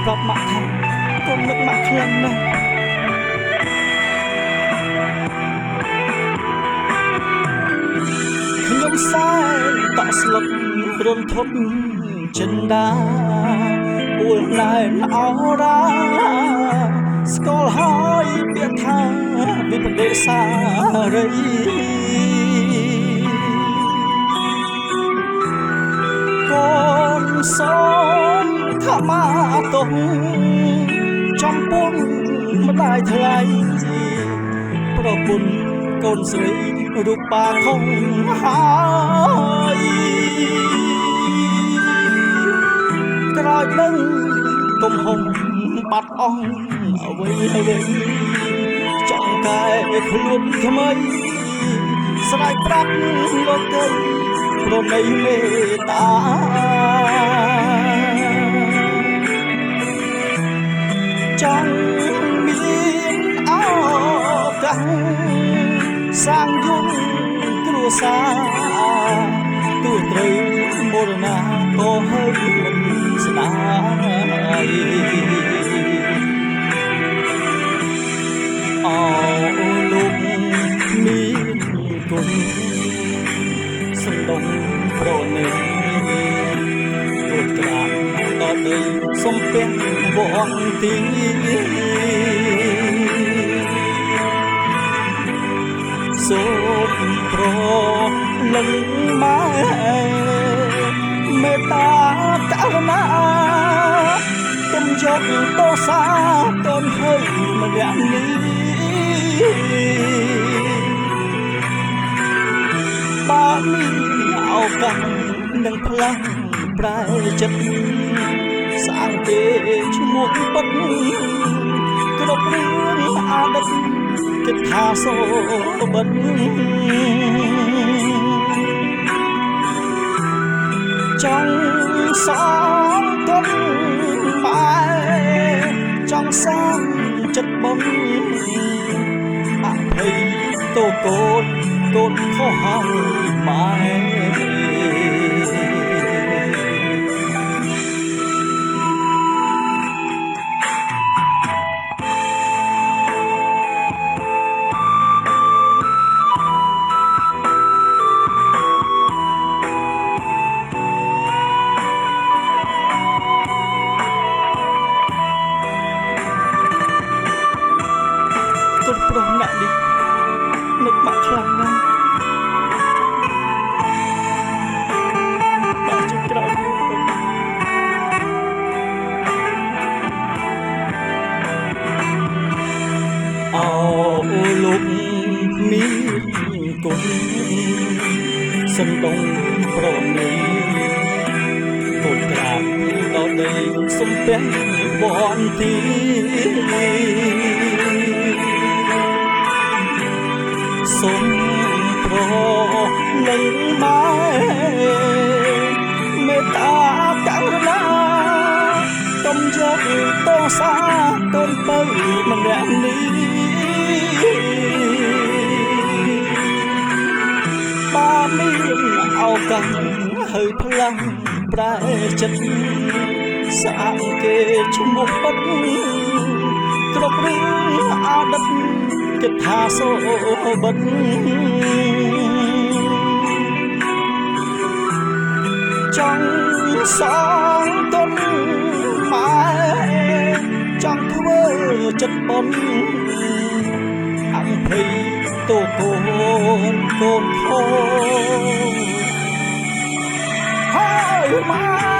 ប្រាប់ម៉ាក់ថាកូននឹកម៉ាក់ខ្លាំងណាស់ខ្ញុំសែនតក់ស្លុតរន្ធត់ចិនដាអួលណែនអរ៉ាស្គាល់ហើយពាក្យថាវិបដិសារីកូនសូមខមាទោសចំពោះម្ដាយថ្លៃប្រពន្ធកូនស្រីរូបបាខំហើយក្រោយដឹងទំហំបាត់អស់អ្វីចង់កែខ្លួនថ្មីស្រ័យប្រាប់លោកទៅប្រណីមេត្តាចង់មានឱកាសសាងយន្តគ្រួសារទូត្រូវមរណាក៏ហើយមិនស្ដាយអោលោកមានគុណសំដងប្រណីគោត្រាដល់ដីសំពះវង្ទីសូមប្រលឹងម៉ែមេត្តាករុណាកុំយកទោសាកូនហើយម្នាក់នេះបើមានឱកាសនឹងផ្លាស់ប្រែចិត្តសាងគេឈ្មោះពិតគ្រប់រឿងអតីតគិតថាសូបិនចង់សងគុណម៉ែចង់សាងចិត្តបុណ្យអភ័យតូកូនខុសហើយម៉ែកូនប្រុសអ្នកនេះនឹកម៉ាក់ខ្លាំងណាស់បាទជួយក្រោយអូលោកមានគុណសំដងប្រណីកូនក្រាបដល់ដីសំពះវន្ទីសូមប្រលឹងម៉ែមេត្តាករុណាកុំយកទោសាកូនទៅម្នាក់នេះបើមានឱកាសហើយផ្លាំងប្រែចិត្តសាងគេឈ្មោះពិតគ្រប់រឿងអតីតគិតថាសូបិនចង់សងគុណម៉ែចង់ធ្វើចិត្តបុណ្យអភ័យតូកូនខូចហើយម៉ែ